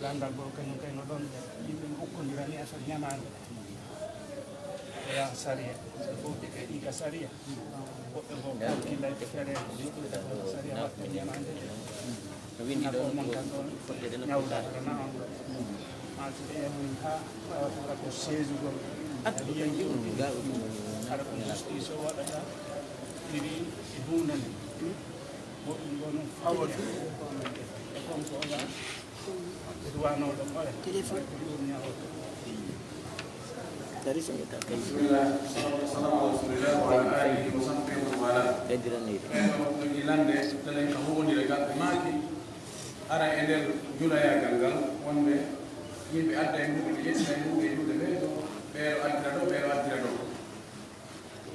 landal go kañum kay no ɗon yimɓe no hokkodirani affaire ñamade ya saria fof ɓe kay ɗi ka saria woɓɓe go kalkilla e feere saria waɗɓe ñamade nabo mon tan ɗon ñawdatana on malti ɓe yemoy ha wawata ko 16 gol aɗa yiyanji aɗa ko justice o waɗata ɗiɗi e hundane woɗɗum ɗo noon fawode e konko oya téléphone. ara e nder julayagal ngal wonɓe yimɓe adda e muɓe ƴetta e muɓe juuɗe ɓeeɗo ɓeeɗo addira ɗo ɓeeɗo addira ɗo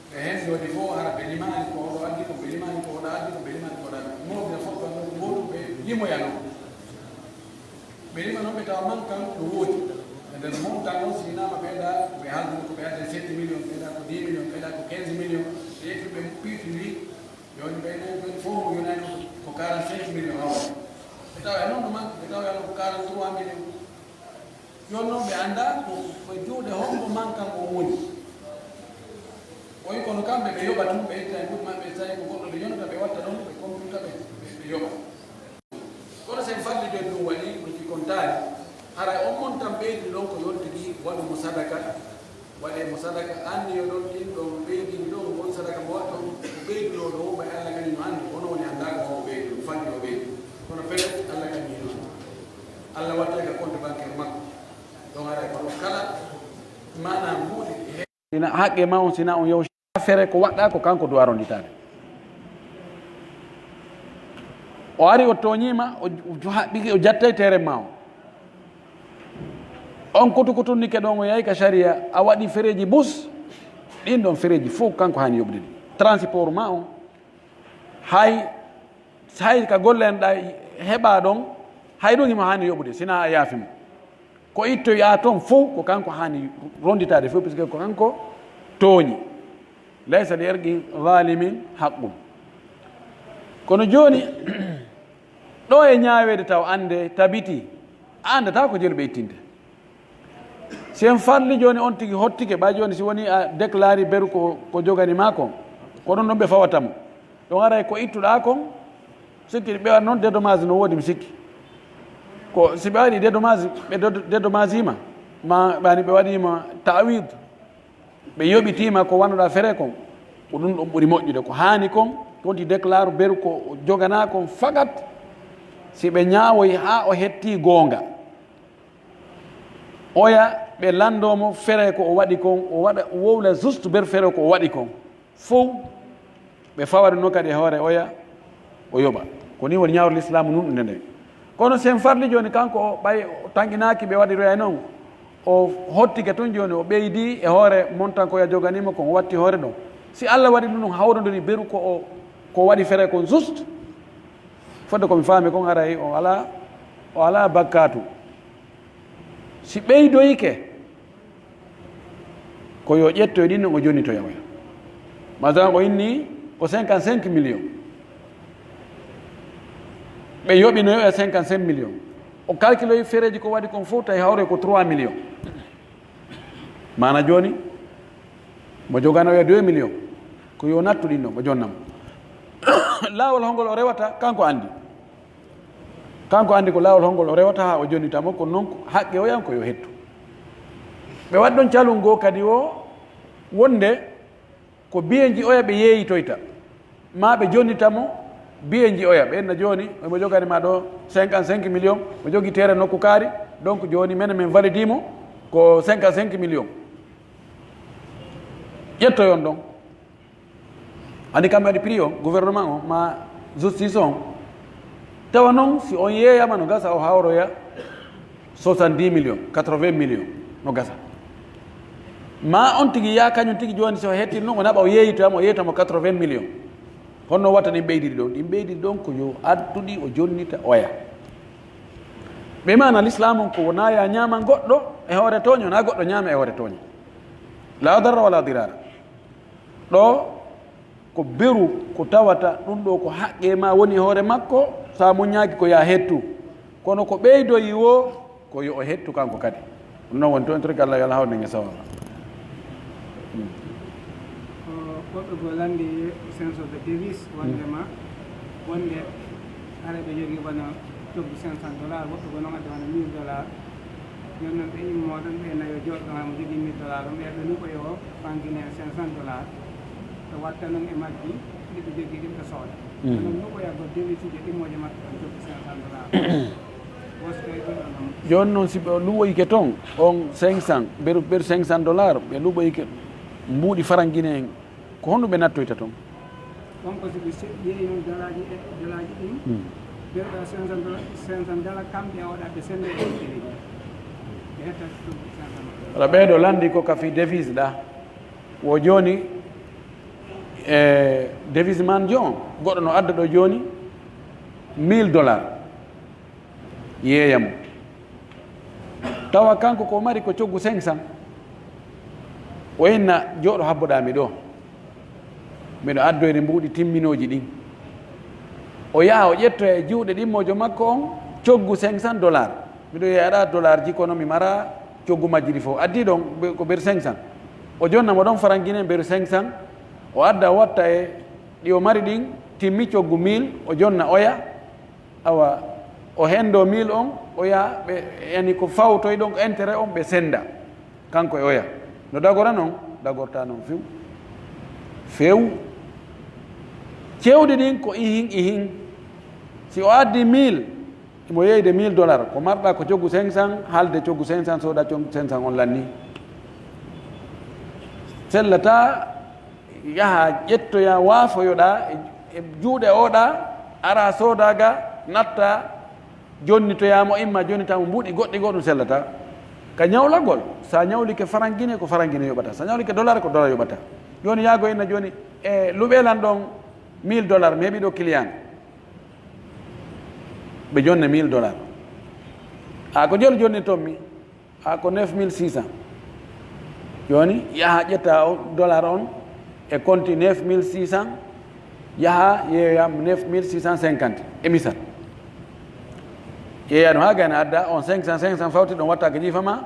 ɓe hen joni fof ara ɓe limani ko oɗo addi ko ɓe limani ko oɗo addi ko ɓe limani ko oɗo addi mofne fof ɗon goɗum ɓe limoyano ɓe lima noon ɓe tawa manque kan ɗo woodi e nder montant noon sinama ɓeeɗa ɓe halduno ko ɓe adde 7 millions ɓeeɗa ko 10 millions ɓeeɗa ko 15 millions ɓe yetti ɓe ɓiitiri joni ɓeyɗo joni fof mo yonani ko 45 millions hawa ɓe tawa e noon no manque ɓe tawa ko 43 millions joni noon ɓe anda ko juuɗe honko manque kan o woni o wi kono kamɓe ɓe yoɓa tum ɓe yetta e ɓuɗ maɓɓe tawi ko goɗɗo ɓe yonata ɓe watta ɗon ɓe computa ɓe yoɓa kono sen falli joni ɗum waɗi ɗum kontari haray on mon tan ɓeydi ɗon ko yoltigi waɗumo sadaka waɗe mo sadaka anndi yo ɗon ɗin ɗon ɓeydini ɗon won sadaka mo waɗɗo ko ɓeydi ɗo ɗo woɓay allah kadi no anndi ono woni anndaga ko ɓeydi ɗum falli o ɓeydi kono peut être allah kadi noon allah wattaka compte bancaire makko donc haray kono kala manam mbuuɗi sina haqqe ma on sina on yew affaire ko waɗɗa ko kanko do aronditade o ari o toñima o haɓɓiki o jattay tere ma on kutukutunnike ɗon o yahi ka sharia a waɗi fereji bus ɗin ɗon fereji fof kanko hani yoɓde ɗi transport ma on hay ka gollenɗa heɓa ɗon hay ɗum himo hani yoɓude sina a yaafimo ko ittoya toon fof ko kanko hani ronditade fof puisque ko kanko tooñi laysa li erqi zalimin haqqum kono joni ɗo e ñaawede taw ande tabiti andata ko jelu ɓe ittinde si en farli joni on tigi hottike ɓa joni si woni a déclari beru ko joganima kon ko ɗon ɗon ɓe fawatamo ɗon aray ko ittuɗa kon sikki ɓe wat noon dédommage no woodi mi sikki ko si ɓe waɗi dédommage ɓe dédommage ima ma ɓani ɓe waɗima tawid ɓe yoɓitima ko wannoɗa fere kon ko ɗum ɗon ɓuuri moƴƴude ko hani kon wonti déclare beru ko jogana kon fagat si ɓe ñaawoyi ha o hetti goonga oya ɓe landomo fere ko o waɗi kon o waɗa wowla juste ber fere ko o waɗi kon fof ɓe fawade noon kadi e hoore oya o yoɓa ko ni woni ñawre l'islamu nunɗude nde kono sen farli joni kanko o ɓay o tanginaki ɓe waɗiroya noon o hottike tun joni o ɓeydi e hoore montan koya joganima kon o watti hoore ɗon si allah waɗi ɗum ɗum hawrodiri beru ko waɗi fere kon juste fodde komi faami kon aray o ala bakkatu si ɓeydoyke ko yo ƴettoye ɗin ɗon o jonnitoyawoya masalan o inni ko 55 millions ɓe yoɓinoyo e 55 millions o calculoyi fereji ko waɗi kon fof tawi hawre ko 3 millions mana joni mo joganoya 2 millions ko yo nattu ɗin ɗon o jonnamo laawol hongol o rewata kanko andi ko laawol hongol o rewata ha o jonnitamo ko noon haqqe o yan ko yo hettu ɓe waɗi ɗon calol ngo kadi o wonde ko biyeji oya ɓe yeeyitoyta ma ɓe jonnitamo biyeji oya ɓenna joni mo jogani ma ɗo 55 millions mo jogi tere nokku kaari donc joni mene min validimo ko 55 millions ƴettoyon ɗon andi kamɓe waɗi prix o gouvernement o ma justice on tawa noon si on yeeyama no gasa o hawroya 70 millions 80 millions no gasa ma on tigi ya kañum tigi joni so hetti noon o naɓa o yeeyitamo o yeeytamo 80 millions honno watta ɗin ɓeydiri ɗon ɗin ɓeydiri ɗon ko yo adduɗi o jonnita oya ɓe mana l'islam on ko wona ya ñaama goɗɗo e hoore toño na goɗɗo ñaama e hoore toño la darra wala dirara ɗo ko beru ko tawata ɗum ɗo ko haqqe ma woni hoore makko sa muñaki ko ya hettu kono ko ɓeydoyi wo ko yo o hettu kanko kadi ɗum noon woni toon tori Allah yo Allah hawne nge sawaba goɗɗo go landi sensode devis wondema wonde hare ɓe jogui wona coggu $500 goɗɗo go noon adde wona $1000 jon noon ɓe immoɗon ɓe nayo joɗɗo ha mo jogui $1000 on ɓeɗo ni koyo fangine $500 to watta noon e majji ɗiɓe jogui ɗim ɓe sooda non nuɓoyago devisije ɗimmoje maɓɓe on coggu $500 joni noon si ɓe luɓoyke toon on 500 ɓeru $500 ɓe luɓoyke mbuuɗi farangine en ko honɗum ɓe nattoyta toon on ko siɓe yeeyi noon dalaji ɗin ɓeɗa $500 kamɓe a waɗa ɓe sende e ɗereji ɓe hetta $500 wala ɓeeɗo landi ko kafi devise ɗa wo joni e devise man jon goɗɗo no adda ɗo joni $1000 yeeyamo tawa kanko ko mari ko coggu 500 o inna jooɗo habboɗami ɗo mbiɗo addoyde mbuuɗi timminoji ɗin o yaha o ƴetto e juuɗe ɗimmojo makko on coggu $500 mbiɗo yiya aɗa dollar ji kono mi mara coggu majji ɗi fof addi ɗon ko ɓeru 500 o jonnamo ɗon farangine mberu 500 o adda o watta e ɗi o mari ɗin timmi coggu 1000 o jonna oya awa o hendo 1000 on o yaha ɓe yani ko fawtoy ɗon ko intérêt on ɓe senda kanko e oya no dagora noon dagorta noon few cewɗi ɗin ko ihin si o addi 1000 mo yeyde $1000 ko marɗa ko coggu 500 haalde coggu 500 soda coggu 500 on lanni sellata yaha ƴettoya waafoyoɗa e juuɗe oɗa ara sodaga natta jonnitoyamo imma jonnitamo mbuuɗi goɗɗi goɗɗum sellata ka ñawlagol sa ñawlike farangine ko farangine yoɓata sa ñawlike dollar ko dollar yoɓata joni yaago inna joni e luɓelan ɗon $1000 mi heeɓi ɗo client ɓe jonne $1000 a ko joni jonni toon mi a ko 9600 joni yaha ƴetta o dollar on e compte 9600 yaha yeeyam 9650 e misal yeeyano ha gayna adda on 500 fawti ɗon watta ko jiifama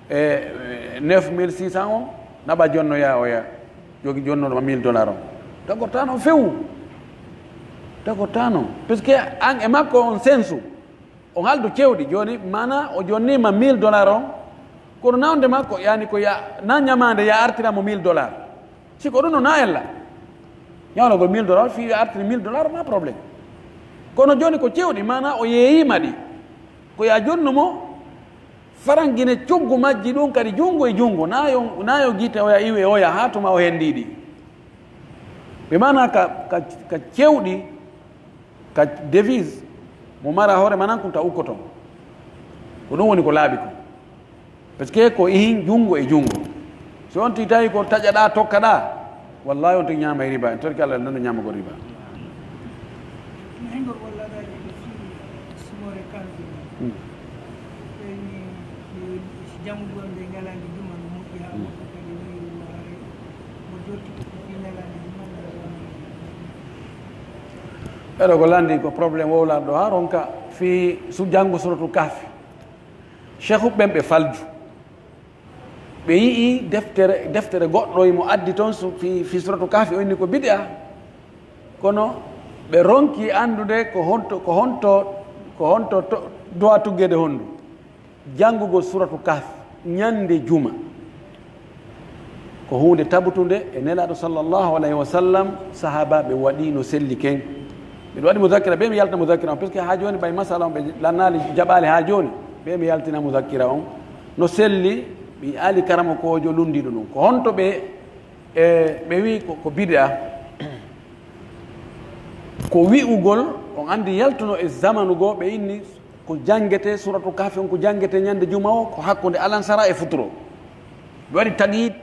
e 9600 on naɓa jonnoya oya jogi jonnoɗoma $1000 on dagortano fewu dagortano par ce que an e makko on sensu on haldu cewɗi joni mana o jonnima $1000 on kono nawde makko yani ko ya na ñamade ya artiramo $1000 siko ɗum no na ella ñawnogol $1000 fi ya artiri $1000 ma probléme kono joni ko cewɗi mana o yeeyima ɗi ko ya jonnumo farangine coggu majji ɗum kadi jungo e jungo nayo guite oya iwe oya ha tuma o hendiɗi ɓe mana ka cewɗi ka devise mo mara hoore manan kum ta ukkoton ko ɗum woni ko laaɓi ko par ce que ko ihin jungo e jungo so on ti tawi ko taƴaɗa tokkaɗa wallahi on tigi ñama e riba en torki Allah nando ñamago riba eɗo ko landi ko probléme wowlaɗo ɗo ha ronka fi su janggo suratul kahfi cheikh uɓɓen ɓe falju ɓe yii deftere goɗɗo mo addi toon fi suratul kahfi o inni ko bid'a kono ɓe ronki andude ko honto dowa tuggede honndu jangugol suratul kahfi ñande juma ko hunde tabutude e nelaɗo sallllahu alayhi wa sallam sahabaɓe waɗi no selli ken mbiɗa waɗi mudakkira ɓe mi yaltina mudakkira on par ce que ha joni ɓay masala on ɓe lannali jaɓali ha joni ɓe mi yaltina mudakkira on no selli ɓe ali karama kojo lundiɗo ɗum ko honto ɓe wi ko bid'a ko wi'ugol on andi yaltuno e zamanu goo ɓe inni ko jangete suratul kahfi on ko jangete ñande juma o ko hakkude alansara e futuro ɓe waɗi taguiɗ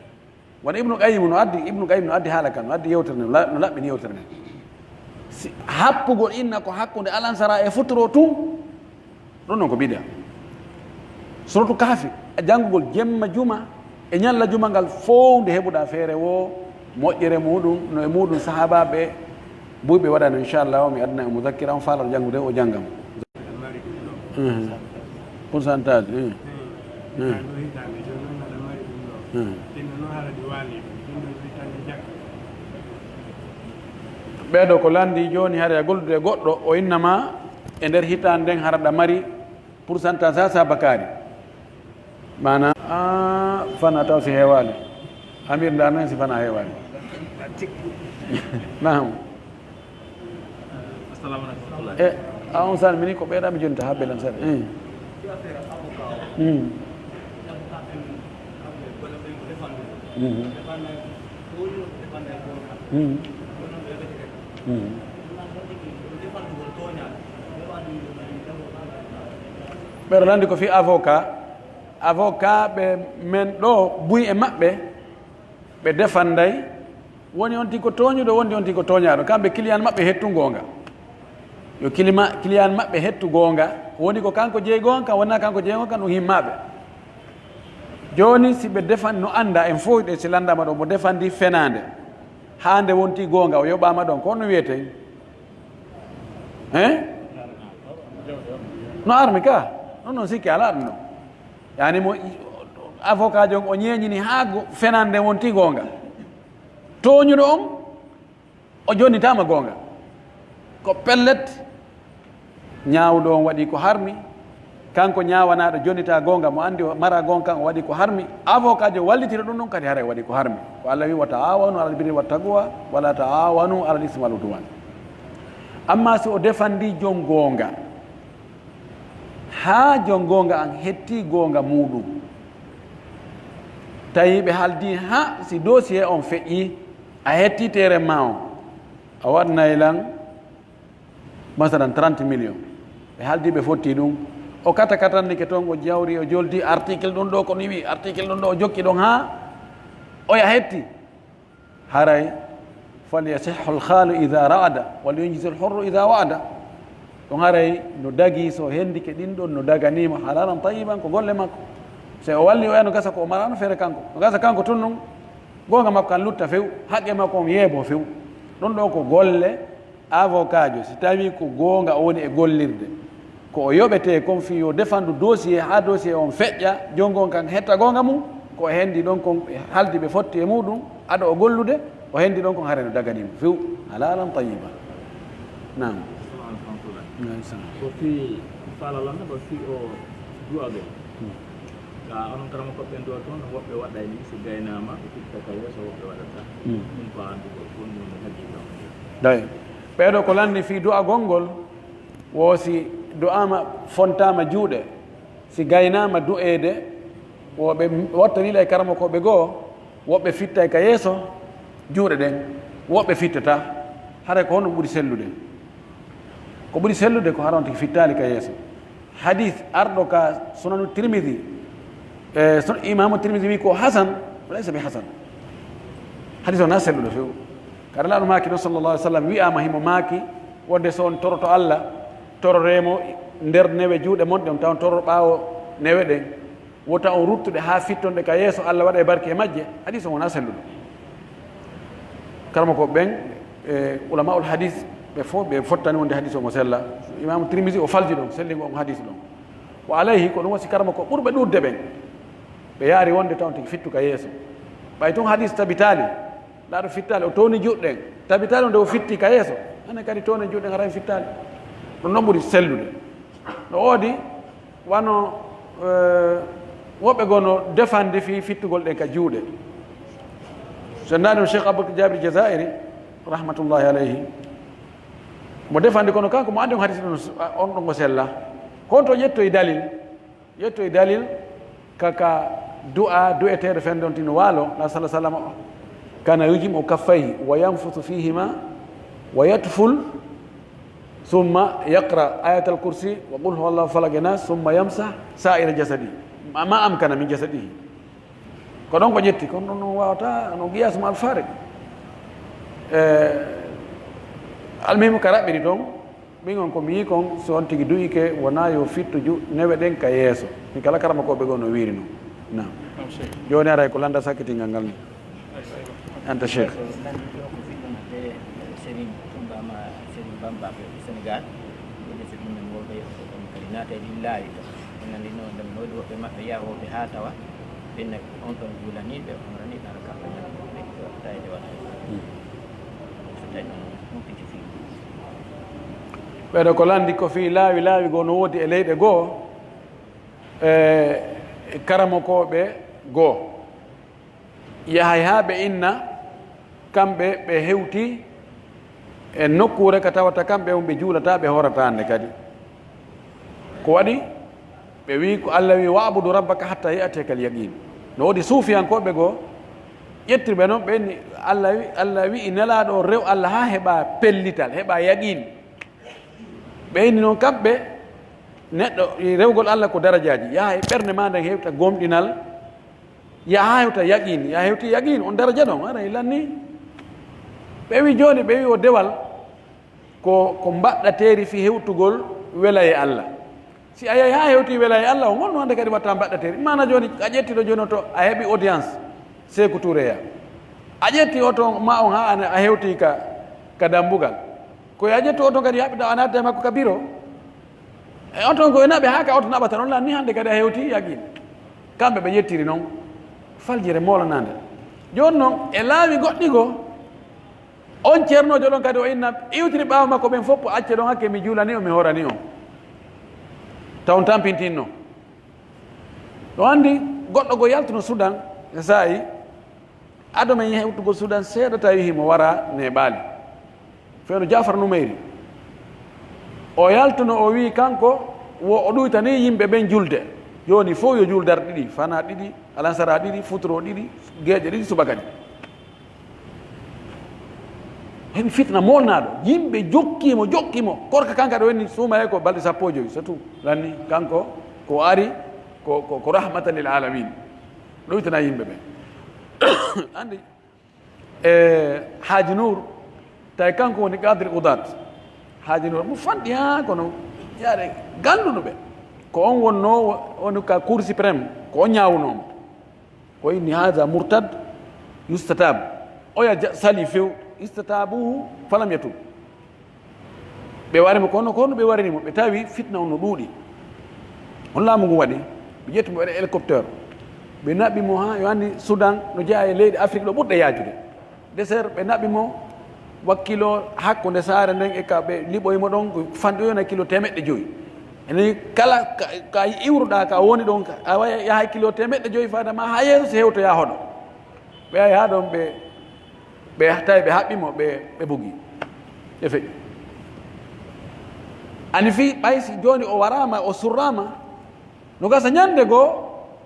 wona ibnu qayim no addi haala kan no addi yewtere nde no laɓɓini yewtere nde happugol inna ko hakkude alansara e futuro tun ɗon noon ko biɗa suratul kahfi a janngugol jemma juma e ñalla juma ngal fof nde heɓuɗa feere wo moƴƴere muɗum no e muɗum sahabaɓe buyɓe waɗano inchallah o mi adna e mudakkira on faalato janngude o janggam pourcentage ɓeeɗo ko landi joni haɗa gollude goɗɗo o innama e nder hitande nden haraɗa mari pourcentage sa sabakari mana fana taw si heewani amir ndar noon si fana heewani nam e a on sane mini ko ɓeeɗami joni ta ha belan saɗa ɓeɗo landi ko fi avocat ɓe men ɗo buy e maɓɓe ɓe defanday woni on tigi ko tooñuɗo wondi on tigi ko tooñaɗo kamɓe client maɓɓe hettu gonga yo client maɓɓe hettu gonga woni ko kanko jeeygonga kan wonna kanko jeeygonga kan ɗum himmaɓe joni si ɓe defandi no anda en fof ɗe si landama ɗo mo defandi fenade hande wonti gonga o yoɓama ɗon ko no wiyete no armi ka non noon sikki ala ɗum ɗo yani mo avocat jon o ñeñini ha fenande nde wonti gonga toñuɗo on o jonnitama gonga ko pellet ñawɗo on waɗi ko harmi kanko ñawanaɗo jonnita gonga mo andi mara gonga kan o waɗi ko harmi avocat jo wallitira ɗum ɗon kadi haara waɗi ko harmi ko Allah wi wa ta'awanu alal birri wat taqwa wala ta'awanu alal ismi wal udwan amma si o defandi jon gonga ha jon gonga an hetti gonga muɗum tawi ɓe haaldi ha si dossier on feƴƴi a hetti tere ma on a waɗnay lan masalan 30 millions ɓe haaldi ɓe fotti ɗum o katannike toon o jawri o joldi article ɗon ɗo kono wi article ɗon ɗo o jokki ɗon ha oya hetti haray falyasihu lhalu ida ra'ada wal yunjisu lhurru ida wa'ada ɗon haray no dagi so hendike ɗin ɗon no daganima halalan tayiban ko golle makko so o walli o ya no gasa ko o marano feere kanko no gasa kanko tun noon gonga makko kan lutta few haqqe makko on yeebo few ɗon ɗo ko golle avocat jo si tawi ko gonga o woni e gollirde ko o yoɓete kon fi yo defandu dossier ha dossier on feƴƴa jongon kan hetta gonga mum ko o hendi ɗon kon haldi ɓe fotti e muɗum aɗa o gollude o hendi ɗon kon haare no daganima few halalan tayiba nam ko fi falalonne ko fi o duwaɓe ga onon karama koɓɓen ɗo toon woɓɓe waɗayni so gaynama ɓe fitta ka yeeso woɓɓe waɗata ɗum ko andugo fon ɗum haqiqa day ɓeeɗo ko landi fi du'a gongol woosi du'ama fontama juuɗe si gaynama du'ede woɓe wattanila e karama koɓe goo woɓɓe fitta ka yeeso juuɗe ɗen woɓɓe fittata hara ko honɗum ɓuuri sellude ko ɓuuri sellude ko haronti fittali ka yeeso hadith arɗo ka sunanu tirmidi imamu tirmidi wi ko hasan laysa bi hasan hadith o na sellude few kada laɗo maaki ɗon sallallah alih w sallam wiyama himo maaki wonde so on toroto Allah tororemo nder newe juuɗe monɗe on taw toro ɓaawo newe ɗen wota on ruttuɗe ha fittonɗe ka yeeso Allah waɗa e barke e majje hadith o wona sellude karama ko ɓen ulamaul hadith ɓe fof ɓe fottani wonde hadith o mo sella imamu tirmisi o falji ɗon sellingo on hadith ɗon o alayhi ko ɗum wasi karama ko ɓurɓe ɗurde ɓen ɓe yaari wonde taw tigi fittu ka yeeso ɓay tun hadith tabitali ɗaɗo fittali o towni juɗɗen tabitali o nde o fitti ka yeeso ane kadi towni juɗɗen hara fittali ɗum noon ɓuri sellude no oodi wano woɓɓe gono defande fi fittugol ɗen ka juuɗe so nani o cheikh aboubacar jabri jazairi rahmatullahi alayhi mo defandi kono kanko mo andi on hadis ɗon on ɗon o sella konto ƴettoye dalil kaka du'eteɗo fende on tino waalo la sala sallam kana yujim o kaffayhi wa yanfutu fihima wa yatful summa yaqra ayatal kursi wa qul huwallahu falaq e nas summa yamsah sa'ira jasadi ma amkana min jasadihi ko ɗon ko ƴetti kono ɗon wawata no qiyasma alfarik almuhimu ka raɓɓiri toon min on komi yi kon so on tigi duyike wona yo fittuju newe ɗen ka yeeso min kala karama koɓe goo no wiiri no nam joni aray ko landa sakkitingal ngal ni anta cheikh bambaɓe sénégal ɓeɗe so ɗum men wolɓe kadi naata e ɗin laawi to en nandi noon ɗum noɗi woɓɓe maɓɓe yahoɓe ha tawa ɓenna on ɗon juulaniɓe on raniɗara kamɓe tawde waɗa so tawi ɗon humpiti fi ɓeɗo ko landi ko fi laawi goo no woodi e leyɗe goo karamokoɓe goo yahay ha ɓe inna kamɓe ɓe hewti e nokkure ka tawata kamɓe on ɓe juulata ɓe horata hande kadi ko waɗi ɓe wi ko Allah wi wa'budu rabbaka hatta ya'tiyaka al-yaqin no woodi suufiyankoɓe goo ƴettirɓe noon ɓenni Allah wi nelaɗo rew Allah ha heɓa pellital heɓa yaqin ɓe inni noon kamɓe neɗɗo rewgol Allah ko darajaji yaha e ɓernde ma nden hewta gomɗinal yaha hewta yaqin ya hewti yaqin on daraja ɗon ara lanni ɓe wi joni ɓe wi o dewal ko mbaɗɗateri fi hewtugol wela e Allah si a yahi ha hewti wela e Allah o gonno hande kadi watta mbaɗɗateri mana joni a ƴettiɗo joni to a heeɓi audience Sékou Touréya a ƴetti oto ma on ha a hewti ka dambugal koye a ƴetti oto kadi haɓiɗa a natta e makko ka bureau e on toon koye naɓe ha ka oto naɓata noon lanni hande kadi a hewti yaqin kamɓe ɓe ƴettiri noon faljire molanade joni noon e laawi goɗɗi goo on ceernojo ɗon kadi o inna iwtiri ɓaawa makko ɓen fof acce ɗon hakke mi juulani o mi horani o taw tampintinno ɗo andi goɗɗo go yaltuno Soudan e saayi ado men hewtugol Soudan seeɗa tawi himo wara neɓaali feeno Jafar Numeyri o yaltuno o wi kanko o ɗuytani yimɓe ɓen julde joni fof yo juuldar ɗiɗi fana ɗiɗi alansara ɗiɗi futuro ɗiɗi gueeƴe ɗiɗi suba kadi heɓi fitna molnaɗo yimɓe jokkimo korka kanka ɗo wenni suuma e ko balɗe 15 so tout lanni kanko ko ari ko rahmatan lil alamin ɗoytana yimɓe ɓe andi Haji Nour tawi kanko woni qadri udat Haji Nour mo fanɗi ha kono yaade ganduɗo ɓe ko on wonno woni ka cour suprême ko on ñawnomo ko inni hada murtad yustatab oya sali few istatabuhu falam yatub ɓe warimo kono ɓe warinimo ɓe tawi fitna on no ɗuuɗi on laamu ngu waɗi ɓe ƴettimo waɗe hélicoptère ɓe naɓɓimo ha yo anndi Soudan no jeeya e leyɗe Afrique ɗo ɓurɗe yaajude désert ɓe naɓɓimo wakkilo hakkude saare nden e ka ɓe liɓoymo ɗon ko fanɗoyona kilo 500 ene kala ka iwruɗa ka woni ɗon a waya yaha kilo 500 fadama ha yeeso so hewtoya hoɗo ɓe ay ha ɗon ɓe tawi ɓe haɓɓimo ɓe bugi ɓe feƴi ani fi ɓaysi joni o warama o surrama no gasa ñande goo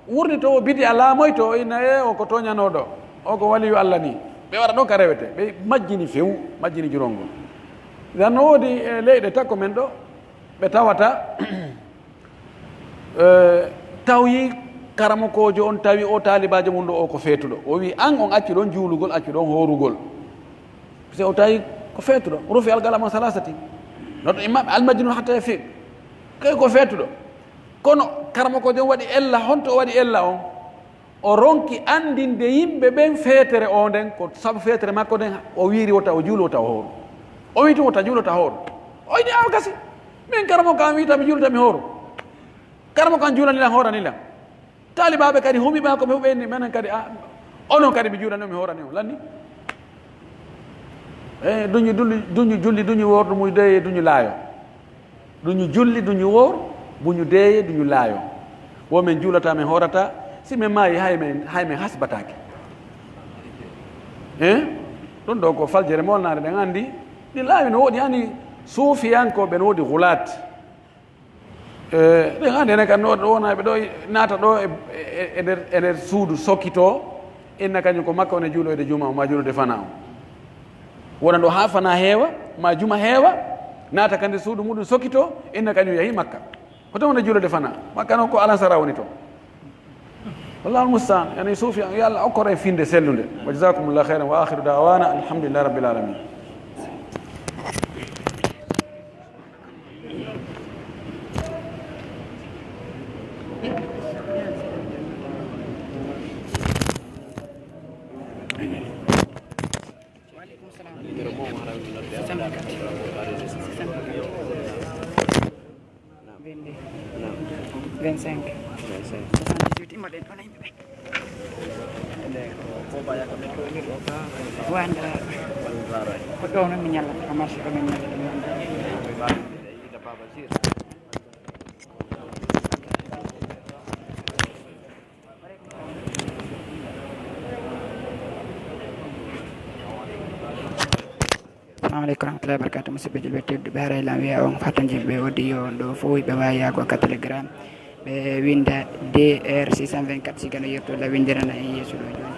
wurni to o bidi a laamoyto o inna e o ko toñanoɗo o ko waliyu Allah ni ɓe waɗa ɗon ka rewete ɓe majjini few majjini jurongol dan no woodi e leyɗe takko men ɗo ɓe tawata tawyi karama kojo on tawi o talibajo mum ɗo o ko feetuɗo o wi an on accu ɗon juulugol accu ɗon horugol si o tawi ko feetuɗo rufi algalama salasati noto immaɓe almajjino hatta e feeɓi kay ko feetuɗo kono karama kojo on waɗi ella honto o waɗi ella on o ronki andinde yimɓe ɓen feetere o nden ko saabu feetere makko nden o wiiri wota o juulota o hooru o witi wota juulota hooru o yiɗi aw gasi min karamo kam wiita mi juulata mi hooru karamo kam juulanilan hooranilan talibaɓe kadi humiɓa ko ɓe ɓenni menen kadi onon kadi mi juulani o mi hoorani o lanni e duñu julli duñu wordu muy deeye duñu laayo duñu julli duñu wor buñu deeye duñu laayo women juulata min hoorata si min maayi hay men hasbatake ɗum ɗo ko faljere molnare ɗen andi ɗi laawi no woɗi hani suufiyankoɓe no woodi hulat ɗen andi enen kadi ɗo wonaɓe ɗo naata ɗo e nder suudu sokkito inna kañum ko makka one juuloyde juma o ma juulode fana o wona ɗo ha fana heewa ma juma heewa naata kandi suudu muɗum sokito inna kañum yahi makka ko tan wona juulode fana makka noon ko alansara woni to wallahu almustaan yani suufi yo allah okkore finde sellude wa jasakumullah khairan wa akhiru dawana alhamdulillahi rabbil alamin Venez. 25. 78 ima ɗen ɗona yimɓe ɓe wanda ko ɗo noon mi ñallata ko marché ɗo min ñallata assalamu aleykum warahmatullahi wabarakatuh musidɓe julɓe tedduɓe haray lam wiya on fatan jimɓe waddi yo on ɗo fof ɓe wawi yago ka télégramme ɓe winda dr 624 sigano yettola windirana en yeeso ɗo joni